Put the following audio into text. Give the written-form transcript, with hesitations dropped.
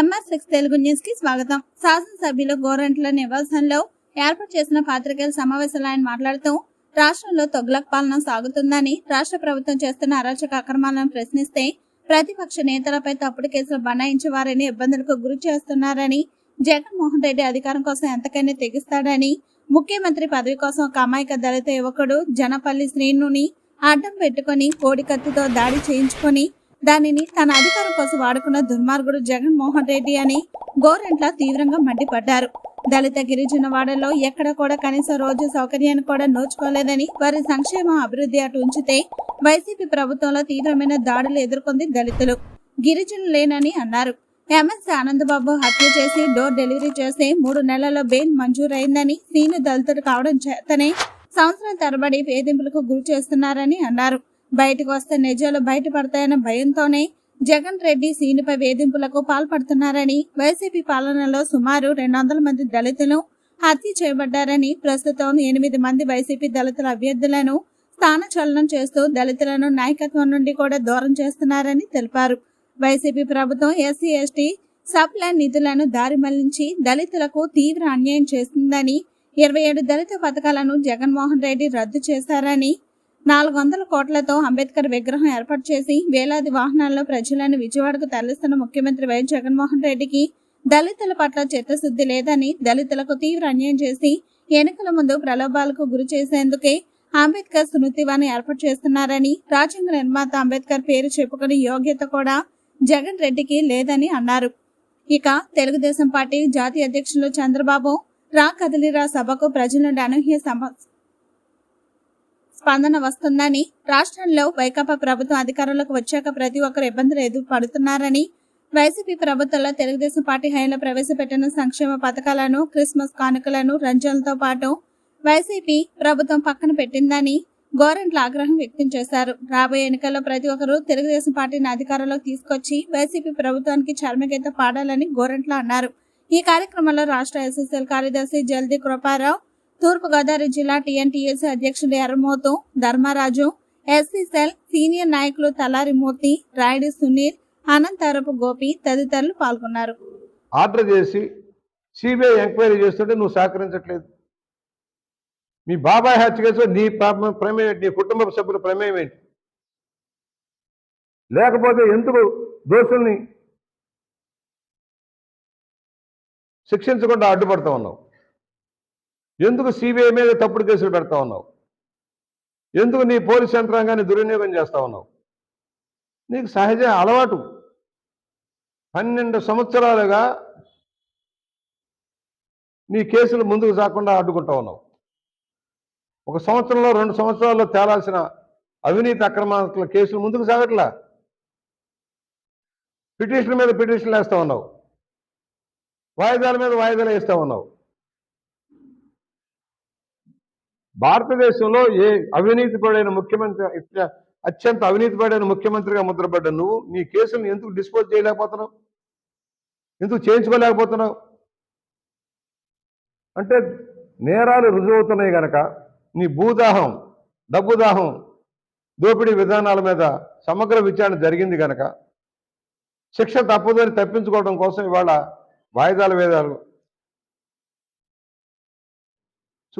MR6 Telugu news కి స్వాగతం. శాసనసభ్యులు గోరంట్ల నివాసంలో ఏర్పాటు చేసిన పాత్రికేయుల సమావేశంలో ఆయన మాట్లాడుతూ రాష్ట్రంలో తొగ్లక్ పాలన సాగుతుందని, రాష్ట్ర ప్రభుత్వం చేస్తున్న అరాచక అక్రమాలను ప్రశ్నిస్తే ప్రతిపక్ష నేతలపై తప్పుడు కేసులు బనాయించి వారిని ఇబ్బందులకు గురి చేస్తున్నారని, జగన్మోహన్ రెడ్డి అధికారం కోసం ఎంతకైనా తెగిస్తాడని, ముఖ్యమంత్రి పదవి కోసం ఒక అమాయక దళిత యువకుడు జనపల్లి శ్రీనుని అడ్డం పెట్టుకుని కోడి కత్తితో దాడి చేయించుకొని దానిని తన అధికారం కోసం వాడుకున్న దుర్మార్గుడు జగన్మోహన్ రెడ్డి అని గోరంట్ల తీవ్రంగా మండిపడ్డారు. దళిత గిరిజన వాడల్లో ఎక్కడ కూడా కనీస రోజు సౌకర్యాన్ని కూడా నోచుకోలేదని, వారి సంక్షేమ అభివృద్ధి అటు ఉంచితే వైసీపీ ప్రభుత్వంలో తీవ్రమైన దాడులు ఎదుర్కొంది దళితులు, గిరిజనులు లేనని అన్నారు. ఎమ్మెల్సీ ఆనందబాబు హత్య చేసి డోర్ డెలివరీ చేస్తే 3 నెలల్లో బెయిల్ మంజూరైందని, సీను దళితుడు కావడం చేతనే సంవత్సరం తరబడి వేధింపులకు గురి చేస్తున్నారని అన్నారు. బయటకు వస్తే నిజాలు బయటపడతాయన్న భయంతోనే జగన్ రెడ్డి సీనుపై వేధింపులకు పాల్పడుతున్నారని, వైసీపీ పాలనలో సుమారు 200 మంది దళితులు హత్య చేయబడ్డారని, ప్రస్తుతం 8 మంది వైసీపీ దళితుల అభ్యర్థులను స్థానచలనం చేస్తూ దళితులను నాయకత్వం నుండి కూడా దూరం చేస్తున్నారని తెలిపారు. వైసీపీ ప్రభుత్వం ఎస్సీ ఎస్టీ సబ్ ప్లాన్ నిధులను దారి మళ్లించి దళితులకు తీవ్ర అన్యాయం చేస్తుందని, 27 దళిత పథకాలను జగన్మోహన్ రెడ్డి రద్దు చేశారని, 400 కోట్లతో అంబేద్కర్ విగ్రహం ఏర్పాటు చేసి వేలాది వాహనాల్లో ప్రజలను విజయవాడకు తరలిస్తున్న ముఖ్యమంత్రి వైఎస్ జగన్మోహన్ రెడ్డికి దళితుల పట్ల చిత్తశుద్ధి లేదని, దళితులకు తీవ్ర అన్యాయం చేసి ఎన్నికల ముందు ప్రలోభాలకు గురి చేసేందుకే అంబేద్కర్ స్మృతివనం ఏర్పాటు చేస్తున్నారని, రాజ్యాంగ నిర్మాత అంబేద్కర్ పేరు చెప్పుకునే యోగ్యత కూడా జగన్ రెడ్డికి లేదని అన్నారు. ఇక తెలుగుదేశం పార్టీ జాతీయ అధ్యక్షులు చంద్రబాబు రా కదిలిరా సభకు ప్రజల నుండి అనూహ్య స్పందన వస్తుందని, రాష్ట్రంలో వైకాపా ప్రభుత్వం అధికారంలోకి వచ్చాక ప్రతి ఒక్కరు ఇబ్బందులు ఎదుర్పడుతున్నారని, వైసీపీ ప్రభుత్వంలో తెలుగుదేశం పార్టీ హయాంలో ప్రవేశపెట్టిన సంక్షేమ పథకాలను, క్రిస్మస్ కానుకలను, రంజాన్లతో పాటు వైసీపీ ప్రభుత్వం పక్కన పెట్టిందని గోరంట్ల ఆగ్రహం వ్యక్తం చేశారు. రాబోయే ఎన్నికల్లో ప్రతి ఒక్కరూ తెలుగుదేశం పార్టీని అధికారంలోకి తీసుకొచ్చి వైసీపీ ప్రభుత్వానికి చర్మగీత పాడాలని గోరంట్ల అన్నారు. ఈ కార్యక్రమంలో రాష్ట్ర ఎస్ఎస్ఎల్ కార్యదర్శి జల్ది కృపారావు, తూర్పుగోదావరి జిల్లా టీఎన్టీఎస్ అధ్యక్షుడు ఎర్రమోతు ధర్మరాజు, ఎస్సీసెల్ సీనియర్ నాయకులు తలారి మూర్తి, రాయుడు సునీల్, అనంతరపు గోపి తదితరులు పాల్గొన్నారు. ఆర్డర్ చేసి సిబిఐ ఎంక్వైరీ చేస్తుంటే నువ్వు సహకరించట్లేదు. మీ బాబాయ్ హత్య కేసులో నీ ప్రమేయం, నీ కుటుంబ సభ్యుల ప్రమేయం ఏంటి? లేకపోతే ఎందుకు దోషుల్ని శిక్షించకుండా అడ్డుపడతా ఉన్నావు? ఎందుకు సిబిఐ మీద తప్పుడు కేసులు పెడతా ఉన్నావు? ఎందుకు నీ పోలీస్ యంత్రాంగాన్ని దుర్వినియోగం చేస్తా ఉన్నావు? నీకు సహజ అలవాటు. 12 సంవత్సరాలుగా నీ కేసులు ముందుకు సాకుండా అడ్డుకుంటా ఉన్నావు. 1 సంవత్సరంలో 2 సంవత్సరాల్లో తేలాల్సిన అవినీతి అక్రమాల కేసులు ముందుకు సాగట్లా. పిటిషన్ మీద పిటిషన్లు వేస్తా ఉన్నావు, వాయిదాల మీద వాయిదాలు వేస్తా ఉన్నావు. భారతదేశంలో ఏ అవినీతి పడైన ముఖ్యమంత్రి, అత్యంత అవినీతి పడైన ముఖ్యమంత్రిగా ముద్రపడ్డ నువ్వు నీ కేసులను ఎందుకు డిస్పోజ్ చేయలేకపోతున్నావు? ఎందుకు చేయించుకోలేకపోతున్నావు? అంటే నేరాలు రుజువవుతున్నాయి కనుక నీ భూదాహం, డబ్బు దాహం, దోపిడీ విధానాల మీద సమగ్ర విచారణ జరిగింది కనుక శిక్ష తప్పదని తప్పించుకోవడం కోసం ఇవాళ వాయిదాల వేదాలు